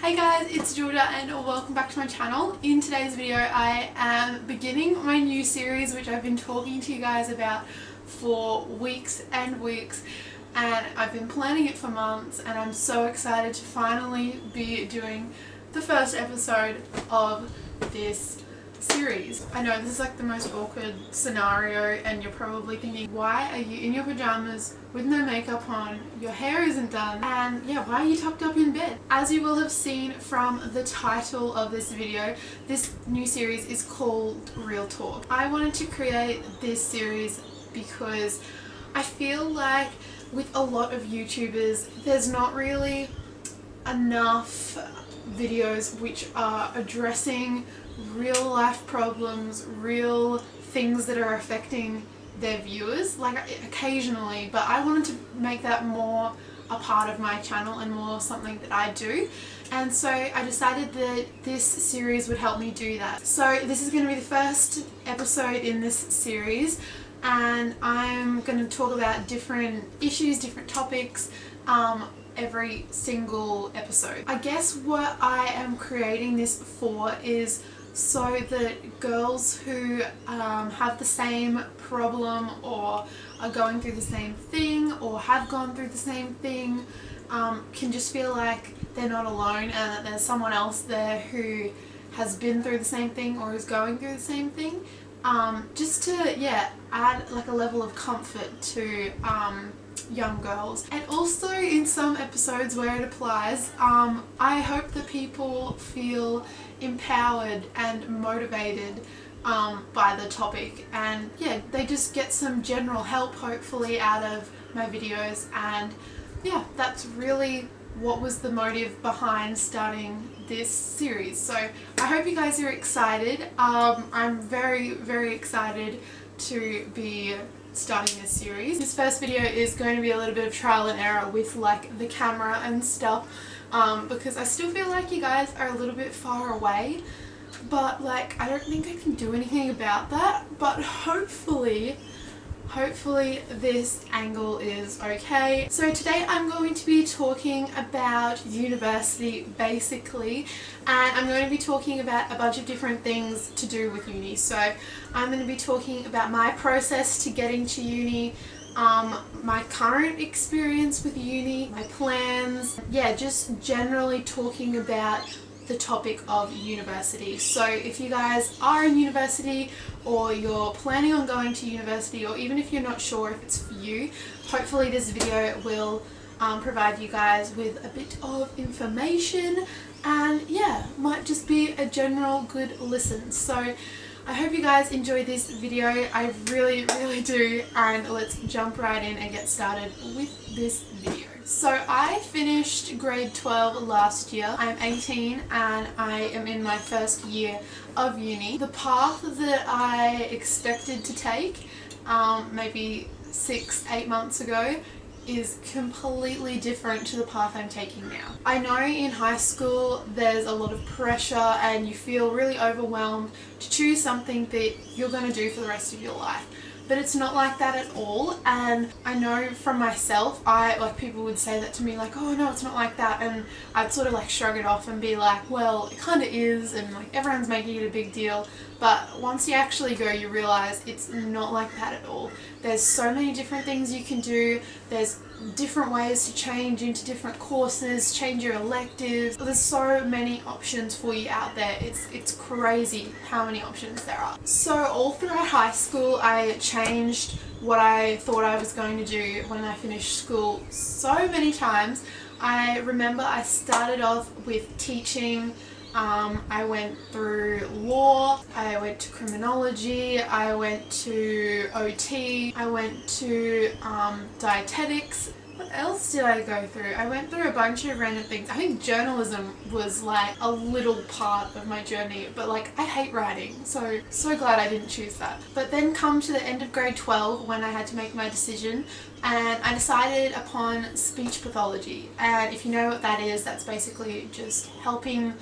Hey guys, it's Georgia and welcome back to my channel. In today's video I am beginning my new series which I've been talking to you guys about for weeks and weeks, and I've been planning it for months, and I'm so excited to finally be doing the first episode of this series. I know this is like the most awkward scenario and you're probably thinking, why are you in your pajamas with no makeup on, your hair isn't done, and yeah, why are you tucked up in bed? As you will have seen from the title of this video, this new series is called Real Talk. I wanted to create this series because I feel like with a lot of YouTubers there's not really enough videos which are addressing real life problems, real things that are affecting their viewers, like occasionally, but I wanted to make that more a part of my channel and more something that I do, and so I decided that this series would help me do that. So this is going to be the first episode in this series, and I'm going to talk about different issues, different topics, every single episode. I guess what I am creating this for is so that girls who have the same problem or are going through the same thing or have gone through the same thing can just feel like they're not alone, and that there's someone else there who has been through the same thing or is going through the same thing, just to add like a level of comfort to young girls. And also in some episodes where it applies, I hope that people feel empowered and motivated by the topic, and yeah, they just get some general help hopefully out of my videos. And yeah, that's really what was the motive behind starting this series. So I hope you guys are excited. I'm very excited to be starting this series. This first video is going to be a little bit of trial and error with like the camera and stuff, because I still feel like you guys are a little bit far away, but like I don't think I can do anything about that, but hopefully this angle is okay. So today I'm going to be talking about university basically, and I'm going to be talking about a bunch of different things to do with uni. So I'm going to be talking about my process to getting to uni, my current experience with uni, my plans, yeah, just generally talking about the topic of university. So if you guys are in university or you're planning on going to university, or even if you're not sure if it's for you, hopefully this video will provide you guys with a bit of information, and yeah, might just be a general good listen. So I hope you guys enjoy this video. I really do, and let's jump right in and get started with this video. So I finished grade 12 last year. I'm 18 and I am in my first year of uni. The path that I expected to take maybe 6-8 months ago is completely different to the path I'm taking now. I know in high school there's a lot of pressure and you feel really overwhelmed to choose something that you're going to do for the rest of your life. But it's not like that at all, and I know from myself, people would say that to me, like, oh no, it's not like that, and I'd sort of like shrug it off and be like, well, it kind of is, and like everyone's making it a big deal. But once you actually go, you realize it's not like that at all. There's so many different things you can do. There's different ways to change into different courses, change your electives. There's so many options for you out there. It's crazy how many options there are. So all throughout high school I changed what I thought I was going to do when I finished school so many times. I remember I started off with teaching. I went through law, I went to criminology, I went to OT, I went to dietetics. What else did I go through? I went through a bunch of random things. I think journalism was like a little part of my journey, but like I hate writing, so glad I didn't choose that. But then come to the end of grade 12 when I had to make my decision, and I decided upon speech pathology. And if you know what that is, that's basically just helping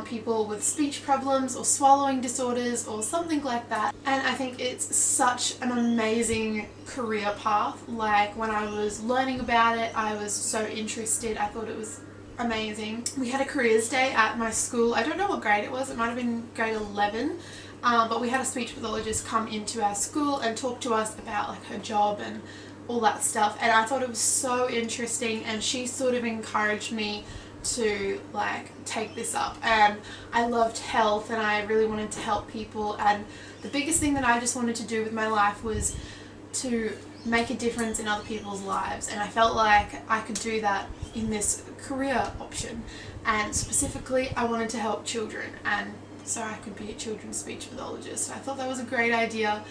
people with speech problems or swallowing disorders or something like that. And I think it's such an amazing career path. Like when I was learning about it, I was so interested. I thought it was amazing. We had a careers day at my school. I don't know what grade it was. It might have been grade 11. But we had a speech pathologist come into our school and talk to us about like her job and all that stuff, and I thought it was so interesting, and she sort of encouraged me to like take this up. And I loved health and I really wanted to help people, and the biggest thing that I just wanted to do with my life was to make a difference in other people's lives, and I felt like I could do that in this career option, and specifically I wanted to help children, and so I could be a children's speech pathologist. I thought that was a great idea.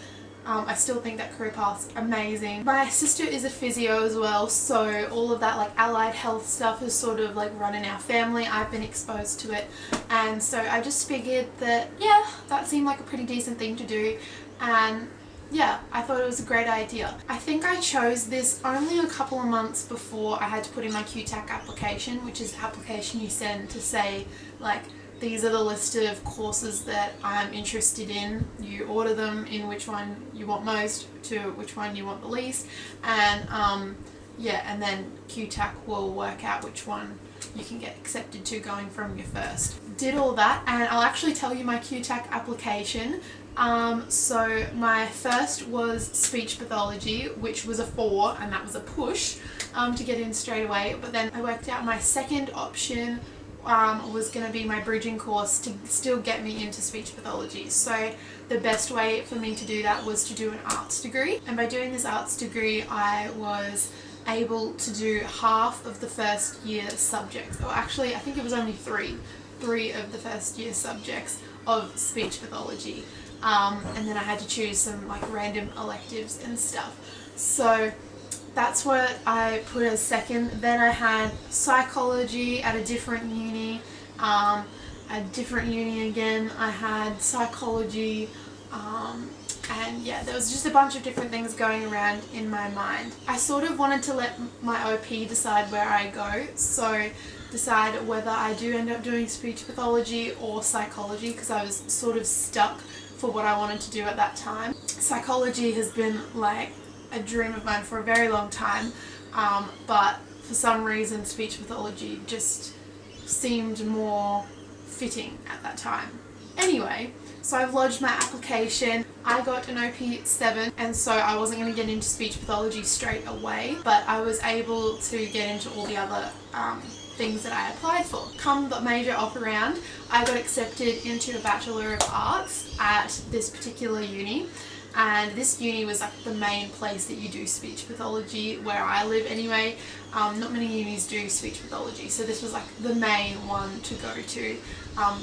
I still think that career path's amazing. My sister is a physio as well, so all of that like allied health stuff is sort of like run in our family. I've been exposed to it, and so I just figured that, yeah, that seemed like a pretty decent thing to do, and yeah, I thought it was a great idea. I think I chose this only a couple of months before I had to put in my QTAC application, which is the application you send to say like, these are the list of courses that I'm interested in. You order them in which one you want most to which one you want the least, and yeah, and then QTAC will work out which one you can get accepted to going from your first. Did all that, and I'll actually tell you my QTAC application. So my first was speech pathology, which was a 4, and that was a push to get in straight away. But then I worked out my second option was going to be my bridging course to still get me into speech pathology. So the best way for me to do that was to do an arts degree, and by doing this arts degree I was able to do half of the first year subjects, or actually I think it was only three of the first year subjects of speech pathology, and then I had to choose some like random electives and stuff. So that's what I put as second. Then I had psychology at a different uni, again I had psychology, and yeah, there was just a bunch of different things going around in my mind. I sort of wanted to let my OP decide where I go, so decide whether I do end up doing speech pathology or psychology, because I was sort of stuck for what I wanted to do at that time. Psychology has been like a dream of mine for a very long time, but for some reason speech pathology just seemed more fitting at that time. Anyway, so I've lodged my application. I got an OP7, and so I wasn't going to get into speech pathology straight away, but I was able to get into all the other things that I applied for. Come the major offer round, I got accepted into a Bachelor of Arts at this particular uni. And this uni was like the main place that you do speech pathology where I live anyway. Not many unis do speech pathology, so this was like the main one to go to,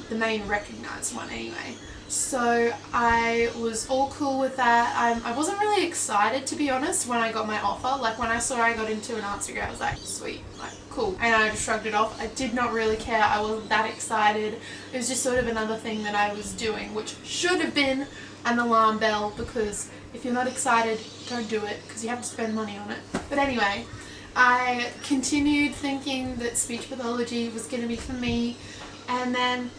the main recognised one anyway. So I was all cool with that. I wasn't really excited, to be honest, when I got my offer. Like when I saw I got into an arts degree, I was like, sweet, like cool. And I just shrugged it off. I did not really care. I wasn't that excited. It was just sort of another thing that I was doing, which should have been an alarm bell, because if you're not excited, don't do it, because you have to spend money on it. But anyway, I continued thinking that speech pathology was going to be for me, and then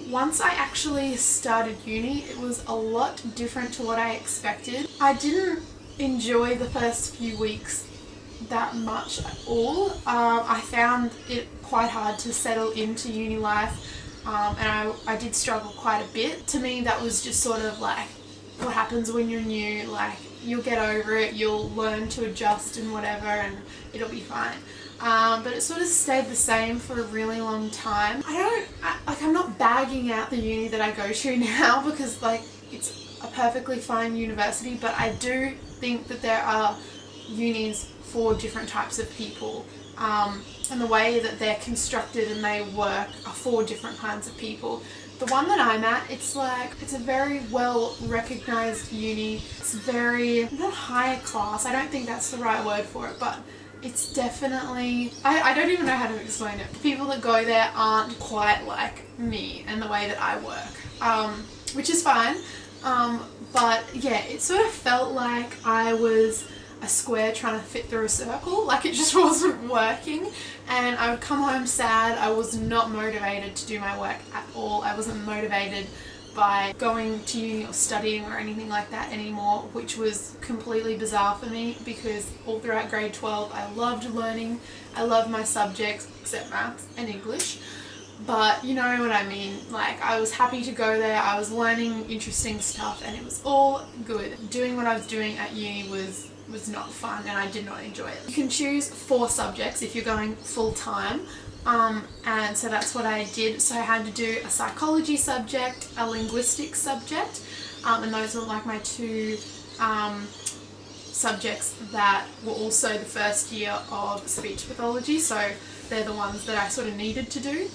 once I actually started uni, it was a lot different to what I expected. I didn't enjoy the first few weeks that much at all. I found it quite hard to settle into uni life. And I did struggle quite a bit. To me, that was just sort of like what happens when you're new. Like, you'll get over it, you'll learn to adjust and whatever, and it'll be fine. But it sort of stayed the same for a really long time. I'm not bagging out the uni that I go to now, because like it's a perfectly fine university, but I do think that there are unis for different types of people. And the way that they're constructed and they work are for different kinds of people. The one that I'm at, it's a very well recognised uni. It's very, not higher class, I don't think that's the right word for it, but it's definitely, I don't even know how to explain it. People that go there aren't quite like me and the way that I work, which is fine. But yeah, it sort of felt like I was a square trying to fit through a circle. Like, it just wasn't working, and I would come home sad. I was not motivated to do my work at all. I wasn't motivated by going to uni or studying or anything like that anymore, which was completely bizarre for me because all throughout grade 12 I loved learning. I loved my subjects except maths and English. But you know what I mean, like I was happy to go there, I was learning interesting stuff and it was all good. Doing what I was doing at uni was not fun and I did not enjoy it. You can choose 4 subjects if you're going full time. And so that's what I did. So I had to do a psychology subject, a linguistics subject, and those were like my 2 subjects that were also the first year of speech pathology, so they're the ones that I sort of needed to do.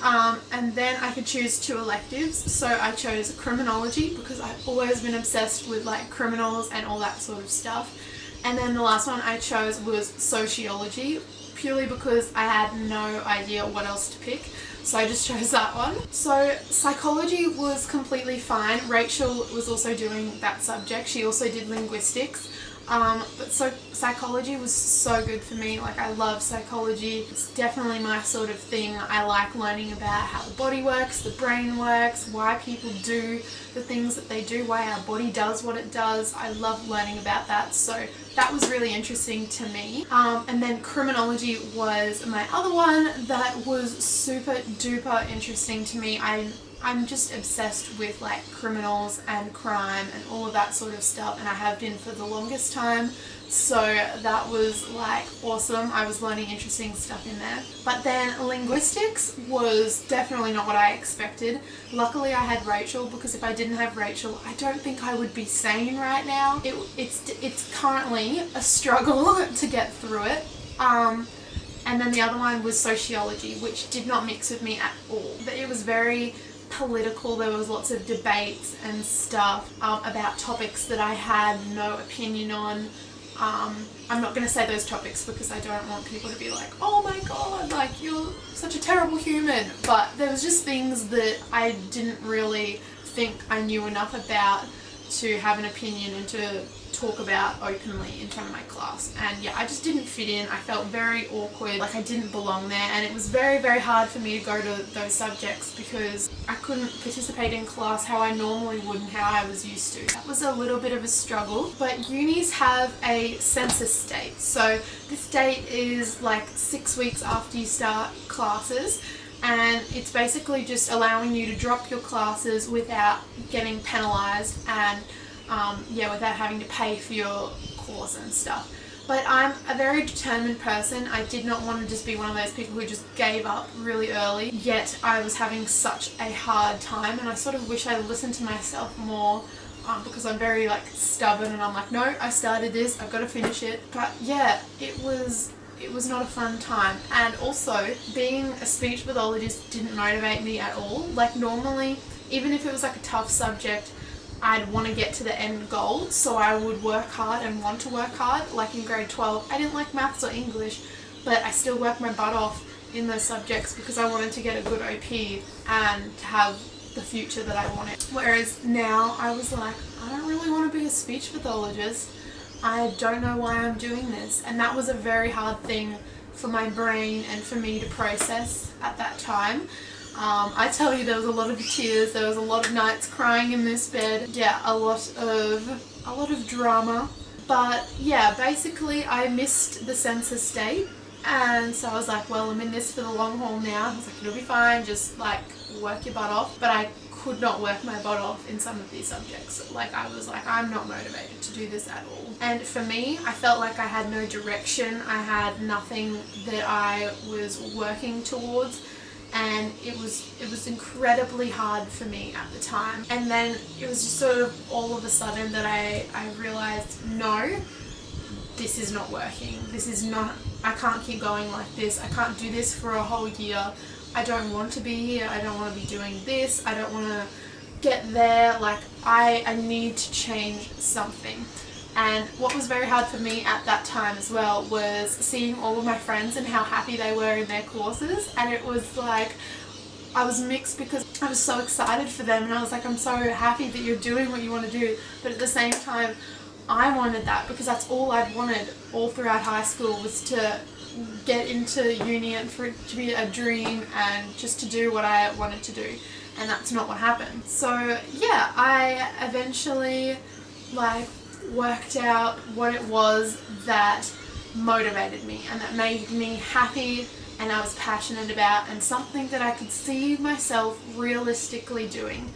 And then I could choose 2 electives, so I chose criminology because I've always been obsessed with like criminals and all that sort of stuff. And then the last one I chose was sociology, purely because I had no idea what else to pick, so I just chose that one. So psychology was completely fine. Rachel was also doing that subject. She also did linguistics. But so psychology was so good for me. Like I love psychology. It's definitely my sort of thing. I like learning about how the body works, the brain works, why people do the things that they do, why our body does what it does. I love learning about that. So that was really interesting to me. And then criminology was my other one that was super duper interesting to me. I'm just obsessed with like criminals and crime and all of that sort of stuff, and I have been for the longest time, so that was like awesome. I was learning interesting stuff in there. But then linguistics was definitely not what I expected. Luckily I had Rachel, because if I didn't have Rachel I don't think I would be sane right now. It's currently a struggle to get through it. And then the other one was sociology, which did not mix with me at all. But it was very political. There was lots of debates and stuff about topics that I had no opinion on. I'm not going to say those topics because I don't want people to be like, oh my god, like you're such a terrible human. But there was just things that I didn't really think I knew enough about to have an opinion and to talk about openly in front of my class. And yeah, I just didn't fit in. I felt very awkward, like I didn't belong there, and it was very, very hard for me to go to those subjects because I couldn't participate in class how I normally would and how I was used to. That was a little bit of a struggle. But unis have a census date. So this date is like 6 weeks after you start classes, and it's basically just allowing you to drop your classes without getting penalised and without having to pay for your course and stuff. But I'm a very determined person. I did not want to just be one of those people who just gave up really early, yet I was having such a hard time, and I sort of wish I listened to myself more because I'm very like stubborn and I'm like, no, I started this, I've got to finish it. But yeah, it was not a fun time. And also being a speech pathologist didn't motivate me at all. Like normally, even if it was like a tough subject, I'd want to get to the end goal, so I would work hard and want to work hard. Like in grade 12, I didn't like maths or English, but I still worked my butt off in those subjects because I wanted to get a good OP and to have the future that I wanted. Whereas now I was like, I don't really want to be a speech pathologist. I don't know why I'm doing this. And that was a very hard thing for my brain and for me to process at that time. I tell you, there was a lot of tears, there was a lot of nights crying in this bed. Yeah, a lot of drama. But yeah, basically I missed the census date, and so I was like, well, I'm in this for the long haul now. I was like, it'll be fine, just like work your butt off. But I could not work my butt off in some of these subjects. Like I was like, I'm not motivated to do this at all. And for me, I felt like I had no direction. I had nothing that I was working towards. And it was incredibly hard for me at the time. And then it was just sort of all of a sudden that I realised, no, this is not working. I can't keep going like this. I can't do this for a whole year. I don't want to be here. I don't want to be doing this. I don't want to get there. Like I need to change something. And what was very hard for me at that time as well was seeing all of my friends and how happy they were in their courses. And it was like, I was mixed because I was so excited for them and I was like, I'm so happy that you're doing what you want to do. But at the same time, I wanted that because that's all I'd wanted all throughout high school, was to get into uni and for it to be a dream and just to do what I wanted to do, and that's not what happened. So yeah, I eventually like worked out what it was that motivated me and that made me happy and I was passionate about, and something that I could see myself realistically doing.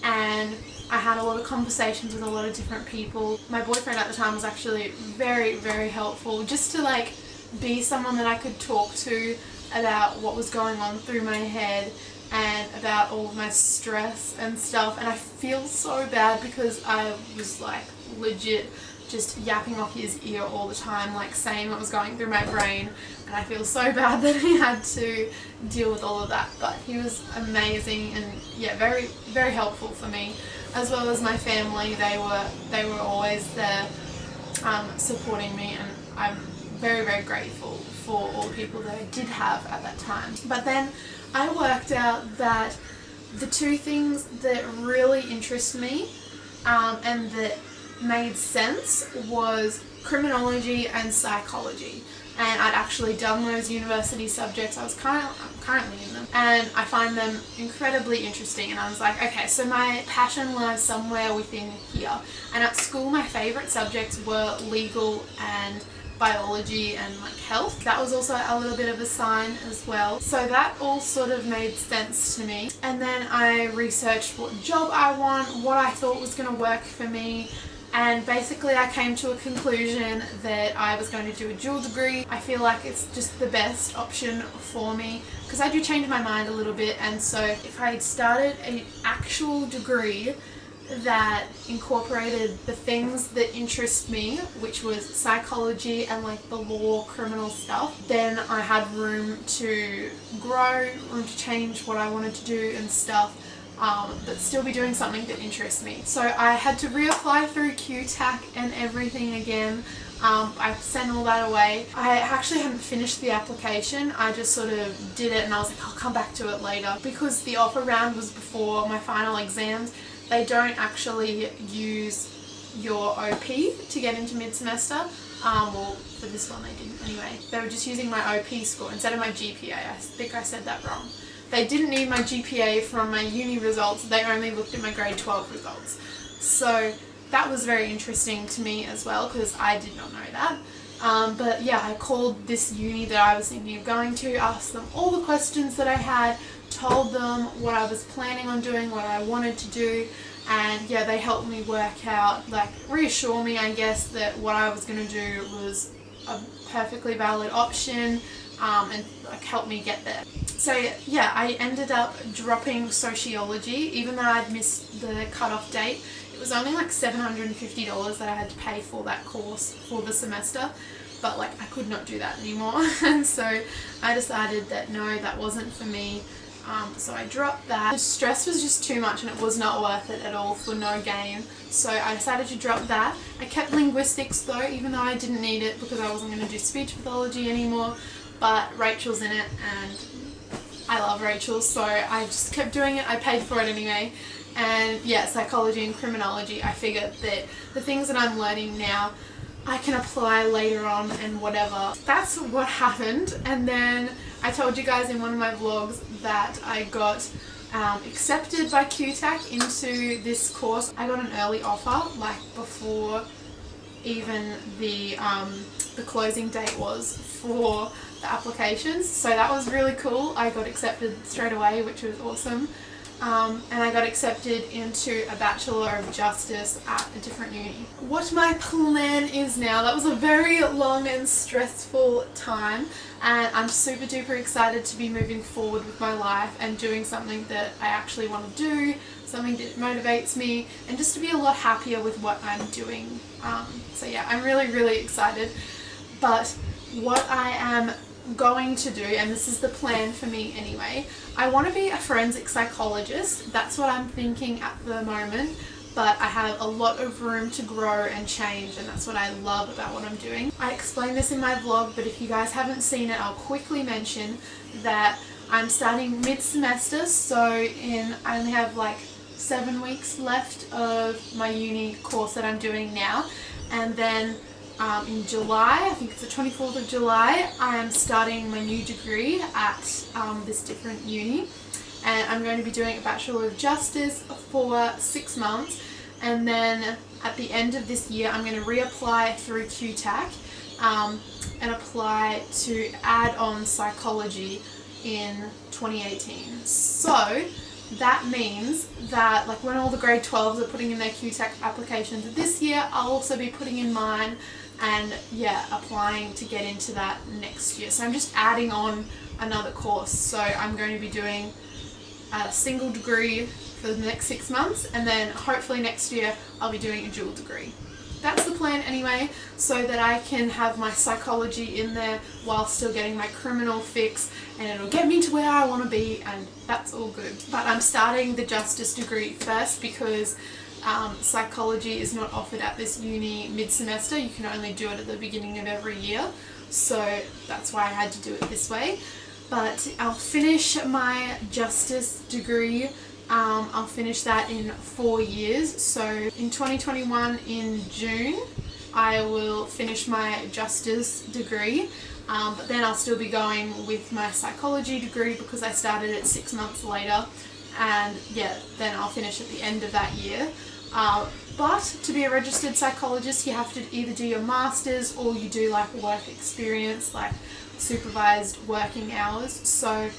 And I had a lot of conversations with a lot of different people. My boyfriend at the time was actually very, very helpful, just to like be someone that I could talk to about what was going on through my head and about all of my stress and stuff. And I feel so bad because I was like legit just yapping off his ear all the time, like saying what was going through my brain, and I feel so bad that he had to deal with all of that. But he was amazing and yeah, very, very helpful for me, as well as my family. They were always there supporting me, and I'm very, very grateful for all the people that I did have at that time. But then I worked out that the two things that really interest me and that made sense was criminology and psychology. And I'd actually done those university subjects. I'm currently in them, and I find them incredibly interesting. And I was like, okay, so my passion lies somewhere within here. And at school, my favourite subjects were legal and biology and like health. That was also a little bit of a sign as well. So that all sort of made sense to me. And then I researched what job I want, what I thought was going to work for me. And basically I came to a conclusion that I was going to do a dual degree. I feel like it's just the best option for me because I do change my mind a little bit, and so if I had started an actual degree that incorporated the things that interest me, which was psychology and like the law, criminal stuff, then I had room to grow, room to change what I wanted to do and stuff. But still be doing something that interests me. So I had to reapply through QTAC and everything again. I sent all that away. I actually hadn't finished the application. I just sort of did it and I was like, I'll come back to it later. Because the offer round was before my final exams, they don't actually use your OP to get into mid-semester. Well, for this one they didn't anyway. They were just using my OP score instead of my GPA. I think I said that wrong. They didn't need my GPA from my uni results, they only looked at my grade 12 results. So that was very interesting to me as well because I did not know that. But yeah, I called this uni that I was thinking of going to, asked them all the questions that I had, told them what I was planning on doing, what I wanted to do, and yeah, they helped me work out, like reassure me I guess, that what I was going to do was a perfectly valid option, and like help me get there. So yeah, I ended up dropping sociology even though I'd missed the cutoff date. It was only like $750 that I had to pay for that course for the semester, but like I could not do that anymore. And so I decided that no, that wasn't for me. So I dropped that. The stress was just too much and it was not worth it at all for no gain. So I decided to drop that. I kept linguistics though, even though I didn't need it because I wasn't going to do speech pathology anymore. But Rachel's in it and I love Rachel, so I just kept doing it. I paid for it anyway. And yeah, psychology and criminology, I figured that the things that I'm learning now I can apply later on and whatever. That's what happened. And then I told you guys in one of my vlogs that I got accepted by QTAC into this course. I got an early offer like before even the closing date was for the applications, so that was really cool. I got accepted straight away, which was awesome. And I got accepted into a Bachelor of Justice at a different uni. What my plan is now, that was a very long and stressful time, and I'm super duper excited to be moving forward with my life and doing something that I actually want to do, something that motivates me, and just to be a lot happier with what I'm doing. So yeah, I'm really, really excited. But what I am going to do, and this is the plan for me anyway, I want to be a forensic psychologist. That's what I'm thinking at the moment, but I have a lot of room to grow and change, and that's what I love about what I'm doing. I explained this in my vlog, but if you guys haven't seen it, I'll quickly mention that I'm starting mid-semester, so I only have like 7 weeks left of my uni course that I'm doing now, And then in July, I think it's the 24th of July, I am starting my new degree at this different uni, and I'm going to be doing a Bachelor of Justice for 6 months, and then at the end of this year I'm going to reapply through QTAC and apply to add on psychology in 2018. So that means that like when all the grade 12s are putting in their QTAC applications this year, I'll also be putting in mine and applying to get into that next year. So I'm just adding on another course. So I'm going to be doing a single degree for the next 6 months, and then hopefully next year I'll be doing a dual degree. That's the plan anyway, so that I can have my psychology in there while still getting my criminal fix, and it'll get me to where I want to be, and that's all good. But I'm starting the justice degree first because psychology is not offered at this uni mid-semester. You can only do it at the beginning of every year, so that's why I had to do it this way. But I'll finish my justice degree. I'll finish that in 4 years. So in 2021 in June I will finish my justice degree, but then I'll still be going with my psychology degree because I started it 6 months later, and then I'll finish at the end of that year. But to be a registered psychologist you have to either do your masters or you do like work experience, like supervised working hours. So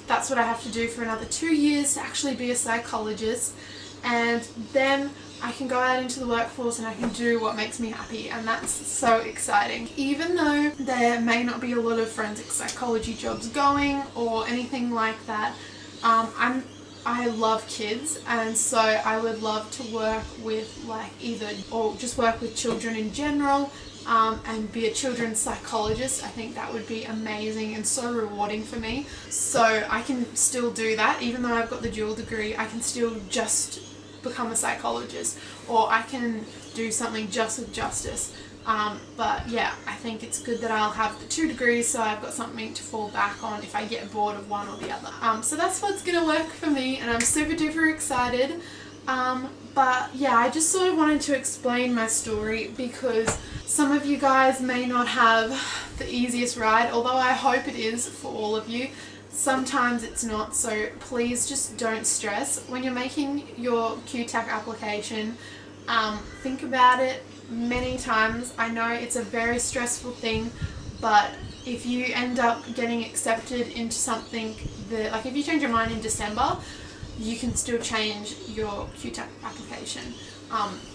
that's what I have to do for another 2 years to actually be a psychologist, and then I can go out into the workforce and I can do what makes me happy, and that's so exciting. Even though there may not be a lot of forensic psychology jobs going or anything like that, I love kids, and so I would love to work with or just work with children in general, and be a children's psychologist. I think that would be amazing and so rewarding for me. So I can still do that. Even though I've got the dual degree, I can still just become a psychologist, or I can do something just with justice. But yeah, I think it's good that I'll have the 2 degrees, so I've got something to fall back on if I get bored of one or the other. So that's what's gonna work for me, and I'm super duper excited. But yeah, I just sort of wanted to explain my story because some of you guys may not have the easiest ride, although I hope it is for all of you. Sometimes it's not, so please just don't stress. When you're making your QTAC application, think about it many times. I know it's a very stressful thing, but if you end up getting accepted into something that, if you change your mind in December, you can still change your QTAC application.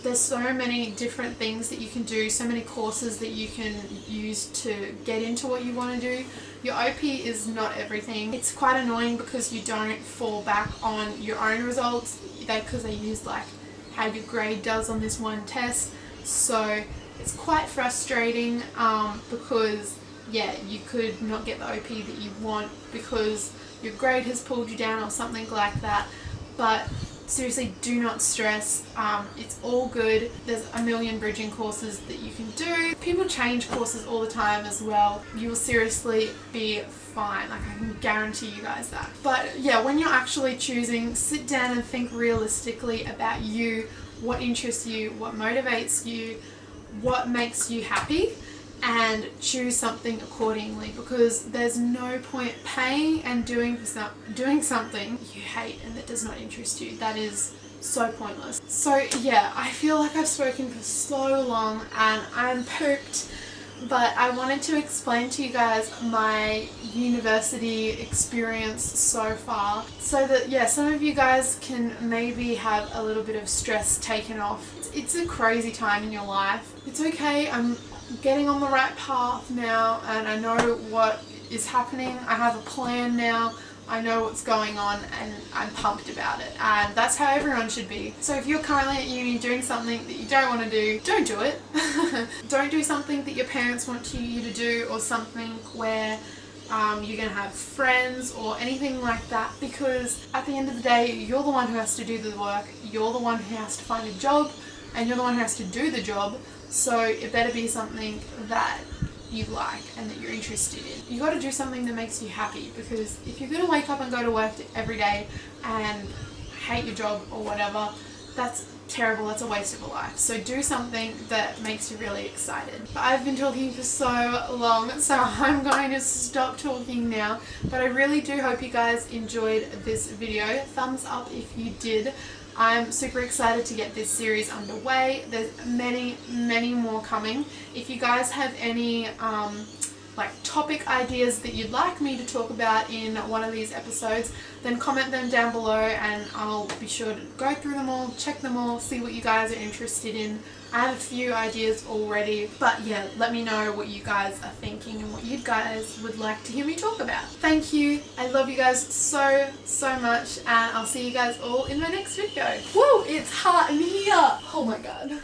There's so many different things that you can do, so many courses that you can use to get into what you want to do. Your OP is not everything. It's quite annoying because you don't fall back on your own results, because they use how your grade does on this one test. So it's quite frustrating because you could not get the OP that you want because your grade has pulled you down or something like that. But seriously, do not stress. It's all good. There's a million bridging courses that you can do. People change courses all the time as well. You will seriously be fine. I can guarantee you guys that. But yeah, when you're actually choosing, sit down and think realistically about you, what interests you, what motivates you, what makes you happy, and choose something accordingly, because there's no point paying and doing something you hate and that does not interest you. That is so pointless. So yeah, I feel like I've spoken for so long and I'm pooped, but I wanted to explain to you guys my university experience so far, so that some of you guys can maybe have a little bit of stress taken off. It's a crazy time in your life. It's okay. I'm getting on the right path now, and I know what is happening. I have a plan now. I know what's going on, and I'm pumped about it, and that's how everyone should be. So if you're currently at uni doing something that you don't want to do, don't do it. Don't do something that your parents want you to do, or something where you're going to have friends or anything like that, because at the end of the day, you're the one who has to do the work, you're the one who has to find a job, and you're the one who has to do the job. So it better be something that you like and that you're interested in. You got to do something that makes you happy, because if you're going to wake up and go to work every day and hate your job or whatever, that's terrible, that's a waste of a life. So do something that makes you really excited. But I've been talking for so long, so I'm going to stop talking now. But I really do hope you guys enjoyed this video. Thumbs up if you did. I'm super excited to get this series underway. There's many more coming. If you guys have any like topic ideas that you'd like me to talk about in one of these episodes, then comment them down below and I'll be sure to go through them all, check them all, see what you guys are interested in. I have a few ideas already, but yeah, let me know what you guys are thinking and what you guys would like to hear me talk about. Thank you. I love you guys so much, and I'll see you guys all in my next video. Woo! It's hot in here! Oh my god.